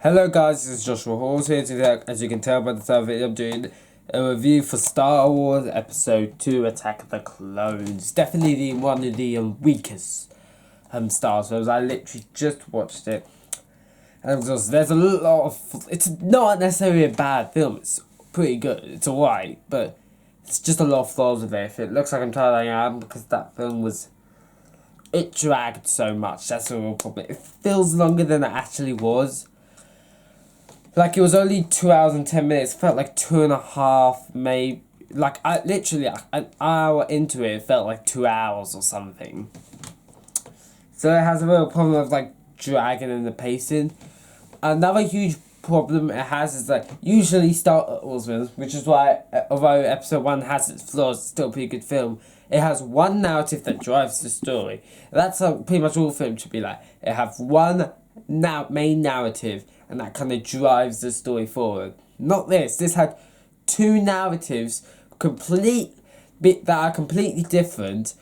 Hello guys, this is Joshua Halls here today. As you can tell by the title of it, I'm doing a review for Star Wars Episode 2 Attack of the Clones. Definitely one of the weakest Star Wars. I literally just watched it. And there's a lot of... It's not necessarily a bad film, it's pretty good, it's alright, but it's just a lot of flaws with it. If it looks like I'm tired, I am, because that film was... It dragged so much, that's the real problem. It feels longer than it actually was. Like, it was only 2 hours and 10 minutes. It felt like 2.5, maybe. Like, literally, an hour into it, it felt like 2 hours or something. So it has a real problem of, like, dragging and the pacing. Another huge problem it has is that usually Star Wars films, which is why, although Episode 1 has its flaws, it's still a pretty good film, it has one narrative that drives the story. That's how pretty much all films should be like. It have one main narrative, and that kind of drives the story forward. Not this. This had two narratives that are completely different,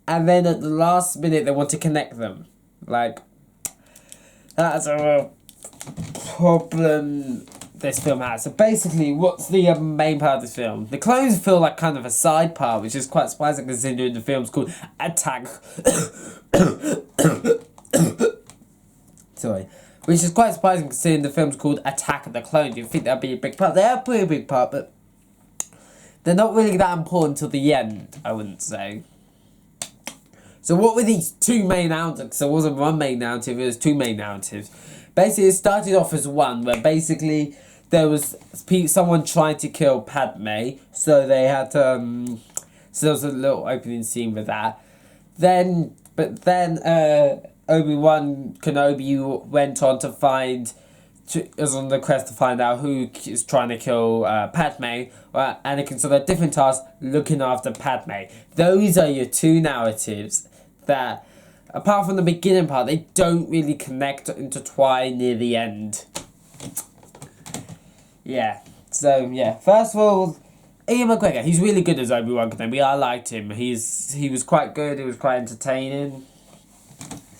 and then at the last minute they want to connect them. Like, that's a real problem this film has. So basically, what's the main part of this film? The clones feel like kind of a side part, which is quite surprising considering the film's called Attack... Sorry. Which is quite surprising considering the film's called Attack of the Clones. You'd think that'd be a big part. They are a pretty big part, but they're not really that important till the end, I wouldn't say. So what were these two main narratives? There wasn't one main narrative, it was two main narratives. Basically, it started off as one, where basically there was someone trying to kill Padme, so they had to, so there was a little opening scene with that. But then Obi-Wan Kenobi went on to was on the quest to find out who is trying to kill Padme. Anakin, so they're different tasks looking after Padme. Those are your two narratives that, apart from the beginning part, they don't really connect or intertwine near the end. Yeah, so yeah, first of all, Ian McGregor, he's really good as Obi-Wan Kenobi. I liked him. He was quite good, he was quite entertaining.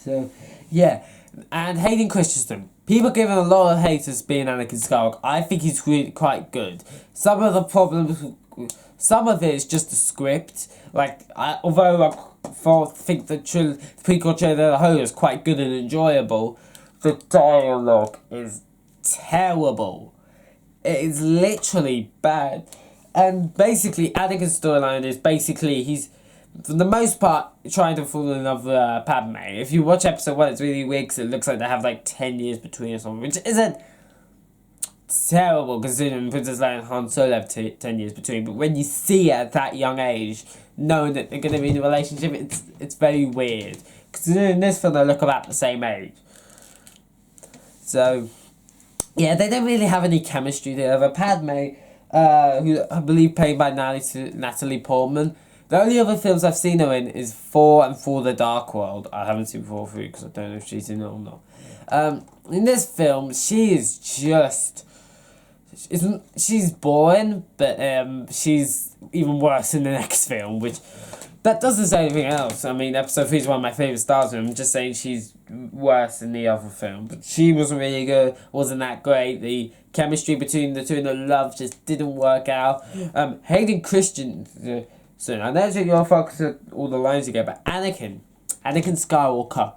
So, yeah. And Hayden Christensen. People give him a lot of hate as being Anakin Skywalker. I think he's really quite good. Some of the problems... Some of it is just the script. Like, although I think the prequel trailer the whole is quite good and enjoyable, the dialogue is terrible. It is literally bad. And basically, Anakin's storyline is basically he's... For the most part, trying to fall in love with Padme. If you watch episode 1, it's really weird because it looks like they have like 10 years between or something, which isn't terrible considering Princess Leia and Han Solo have 10 years between. But when you see it at that young age, knowing that they're going to be in a relationship, it's very weird. Because in this film, they look about the same age. So, yeah, they don't really have any chemistry together. Padme, who I believe played by Natalie Portman. The only other films I've seen her in is 4 and For the Dark World. I haven't seen 4 3 because I don't know if she's in it or not. In this film, she is just... She's boring, but she's even worse in the next film, which... That doesn't say anything else. I mean, episode 3 is one of my favourite Star Wars. I'm just saying she's worse in the other film. But she wasn't really good, wasn't that great. The chemistry between the two and the love just didn't work out. Hayden Christensen... So I know that you're focused on all the lines you get, but Anakin Skywalker,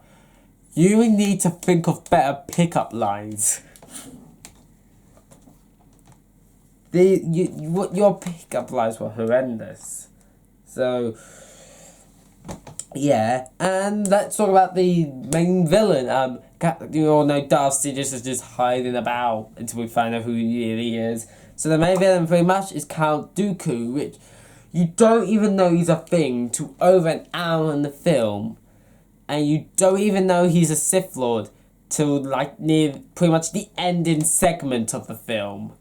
you need to think of better pickup lines. Your pickup lines were horrendous. So yeah, and let's talk about the main villain. You all know Darth Sidious is just hiding about until we find out who he really is. So the main villain pretty much is Count Dooku, which you don't even know he's a thing till over an hour in the film. And you don't even know he's a Sith Lord till like near pretty much the ending segment of the film.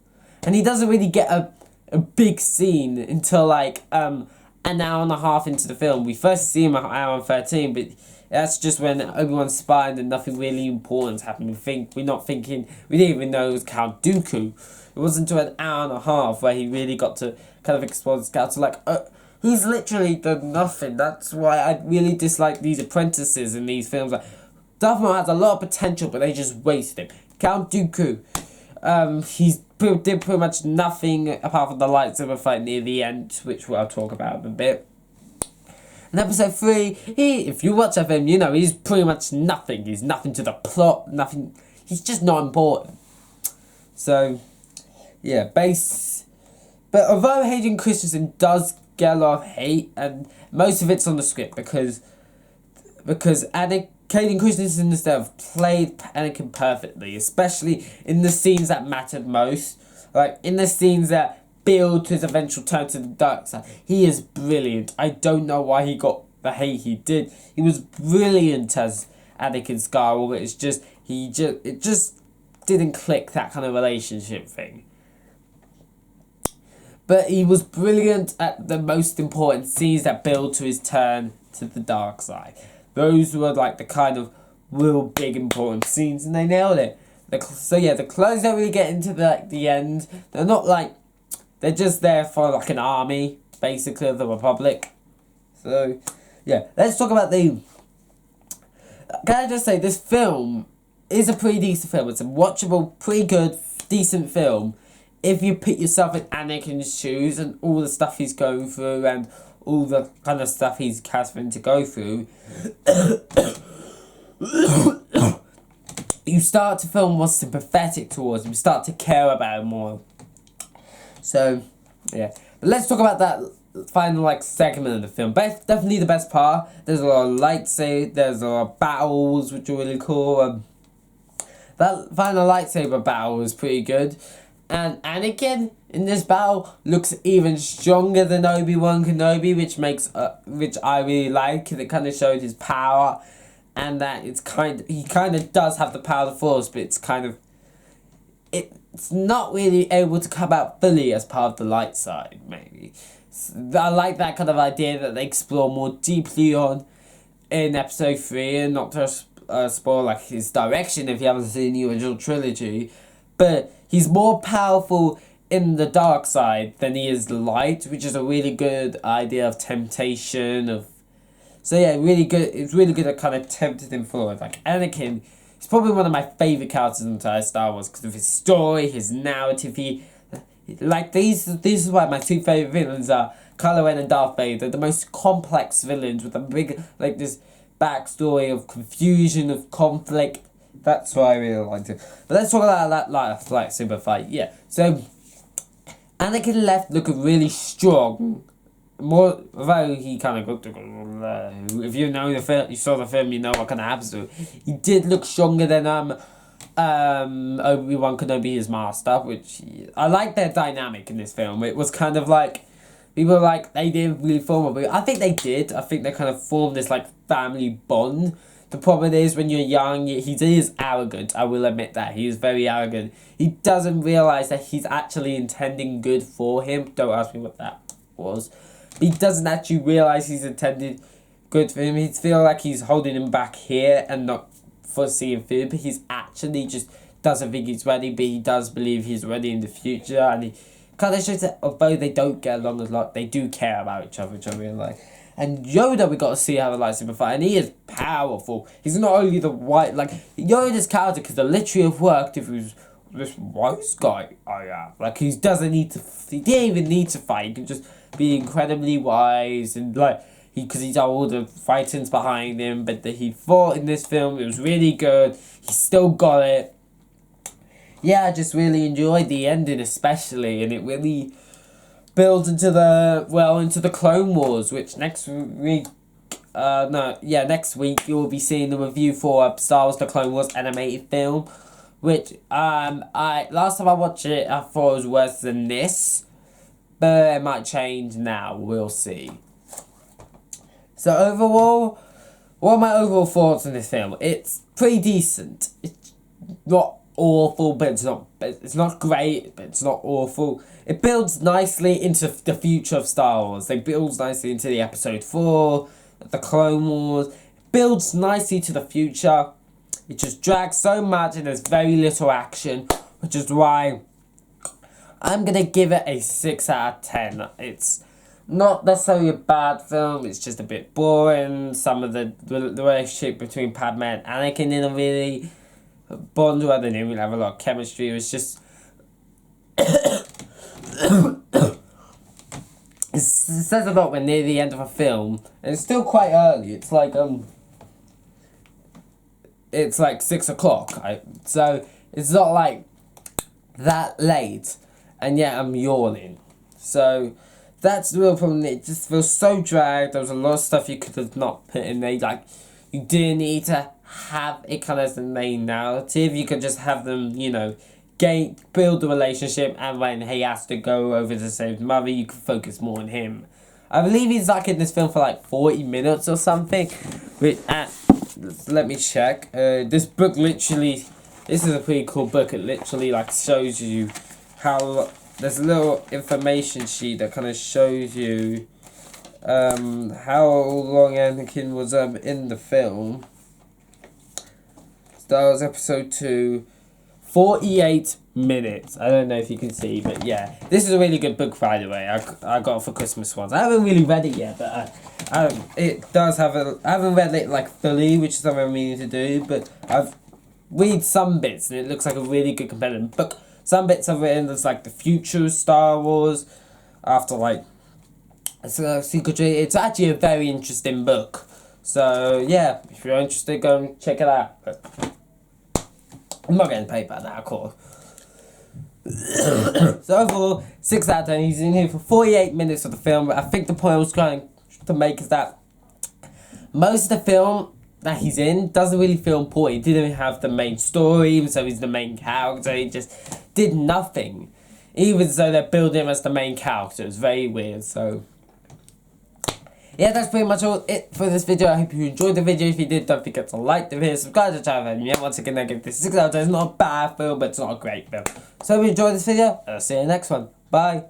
And he doesn't really get a big scene until like an hour and a half into the film. We first see him at hour and 13, but that's just when Obi-Wan's spying and nothing really important happened. We didn't even know it was Count Dooku. It wasn't until an hour and a half where he really got to kind of explore the scouts. So like, he's literally done nothing. That's why I really dislike these apprentices in these films. Like, Darth Maul has a lot of potential, but they just wasted him. Count Dooku, did pretty much nothing apart from the lightsaber fight near the end, which I'll talk about in a bit. In episode 3, if you watch that film, you know he's pretty much nothing. He's nothing to the plot, nothing. He's just not important. So, yeah, But although Hayden Christensen does get a lot of hate, and most of it's on the script because Hayden Christensen instead of played Anakin perfectly, especially in the scenes that mattered most, like in the scenes that build to his eventual turn to the dark side. He is brilliant. I don't know why he got the hate he did. He was brilliant as Anakin Skywalker. It just didn't click, that kind of relationship thing. But he was brilliant at the most important scenes that build to his turn to the dark side. Those were like the kind of real big important scenes, and they nailed it. The clones don't really get into the end. They're not like, they're just there for like an army, basically, of the Republic. So, yeah, let's talk about Can I just say, this film is a pretty decent film. It's a watchable, pretty good, decent film. If you put yourself in Anakin's shoes and all the stuff he's going through and all the kind of stuff he's having to go through, you start to feel more sympathetic towards him. You start to care about him more. So, yeah. But let's talk about that final segment of the film. Definitely the best part. There's a lot of lightsaber. There's a lot of battles, which are really cool. That final lightsaber battle was pretty good. And Anakin in this battle looks even stronger than Obi-Wan Kenobi, which I really like. It kind of showed his power, and that he kind of does have the power of the Force, but it's not really able to come out fully as part of the light side. Maybe I like that kind of idea that they explore more deeply on in episode 3, and not to spoil his direction if you haven't seen the original trilogy, but he's more powerful in the dark side than he is the light, which is a really good idea of temptation. So yeah, really good. It's really good at kind of tempting him forward. Like Anakin, he's probably one of my favourite characters in the entire Star Wars because of his story, his narrative. These is why my two favourite villains are Kylo Ren and Darth Vader. They're the most complex villains with a big this backstory of confusion, of conflict. That's why I really liked it. But let's talk about that lightsaber fight. Yeah. So Anakin left looking really strong. More, although he kind of if you know the film, you saw the film, you know what kind of happens to him. He did look stronger than Obi-Wan Kenobi, his master, which I like their dynamic in this film. It was kind of like people they didn't really form a. I think they did. I think they kind of formed this family bond. The problem is when you're young, he is arrogant. I will admit that. He is very arrogant. He doesn't realise that he's actually intending good for him. Don't ask me what that was. He doesn't actually realise he's intended good for him. He feels like he's holding him back here and not foreseeing food. But he's actually just doesn't think he's ready. But he does believe he's ready in the future. And he kind of shows that although they don't get along a lot, they do care about each other, which I really like. And Yoda, we got to see how the lightsaber fight, and he is powerful. He's not only the white, Yoda's character could have literally have worked if he was this wise guy I am. He doesn't need to, he didn't even need to fight. He could just be incredibly wise and because he's got all the fightings behind him. But he fought in this film. It was really good. He still got it. Yeah, I just really enjoyed the ending, especially, and it really builds into the Clone Wars, which next week you will be seeing the review for Star Wars: The Clone Wars animated film, which last time I watched it I thought it was worse than this, but it might change now. We'll see. So overall, what are my overall thoughts on this film? It's pretty decent. It's not awful, but it's not great, but it's not awful. It builds nicely into the future of Star Wars. It builds nicely into the episode 4, the Clone Wars. It builds nicely to the future. It just drags so much and there's very little action, which is why I'm going to give it a 6 out of 10. It's not necessarily a bad film, it's just a bit boring. Some of the relationship between Padme and Anakin didn't really bond where they didn't really have a lot of chemistry. It was just It says a lot when near the end of a film, and it's still quite early. It's like 6 o'clock. So it's not like that late, and yet I'm yawning. So that's the real problem. It just feels so dragged. There was a lot of stuff you could have not put in there. Like, you didn't need to have it kind of as the main narrative. You could just have them, you know, build the relationship, and when he has to go over to save his mother, you can focus more on him. I believe he's like in this film for like 40 minutes or something. Let me check. This book literally, this is a pretty cool book. It literally like shows you how, there's a little information sheet that kind of shows you how long Anakin was in the film. So that was episode 2. 48 minutes. I don't know if you can see, but yeah. This is a really good book, by the way. I got it for Christmas once. I haven't really read it yet, but it does have I haven't read it like fully, which is something I'm meaning to do, but I've read some bits, and it looks like a really good companion book. Some bits I've written that's like the future of Star Wars, after like Secret. It's actually a very interesting book. So yeah, if you're interested, go and check it out. But I'm not getting paid by that, of course. So overall, 6 out of 10. He's in here for 48 minutes of the film. But I think the point I was trying to make is that most of the film that he's in doesn't really feel important. He didn't have the main story, even though he's the main character. He just did nothing. Even though they're building him as the main character. It's very weird, so yeah, that's pretty much all it for this video. I hope you enjoyed the video. If you did, don't forget to like the video, subscribe to the channel, and yeah, once again, I give this 6 out of 10. It's not a bad film, but it's not a great film. So if you enjoyed this video, I'll see you in the next one. Bye.